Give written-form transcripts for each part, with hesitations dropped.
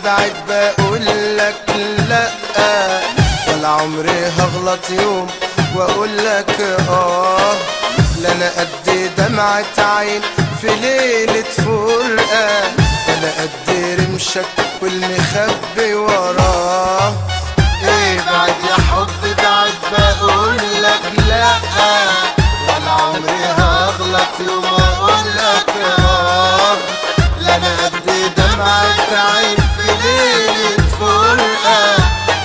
تبعد بقول لك لا، ولا عمري هغلط يوم واقول لك لا انا قد دمعة عين في ليلة فرقة، ولا قد رمشك والمخبي وراه. ابعد يا حب بعد بقول لك لا، ولا عمري هغلط يوم واقول لك لا انا قد دمعة عين في ليلة فرقة،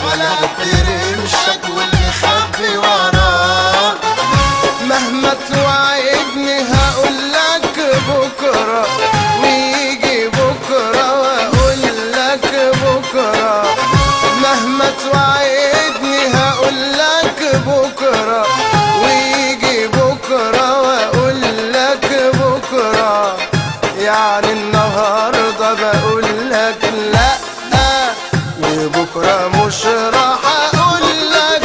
ولا قد رمشك والمخبي وراه. مهما توعدني هقول لك بكرة، ويجي بكرة واقول لك بكرة. مهما توعدني هقول لك بكرة، ويجي بكرة واقول لك بكرة. يعني النهاردة بقول لك لا، وبكرة مش راح اقول لك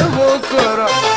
بكرة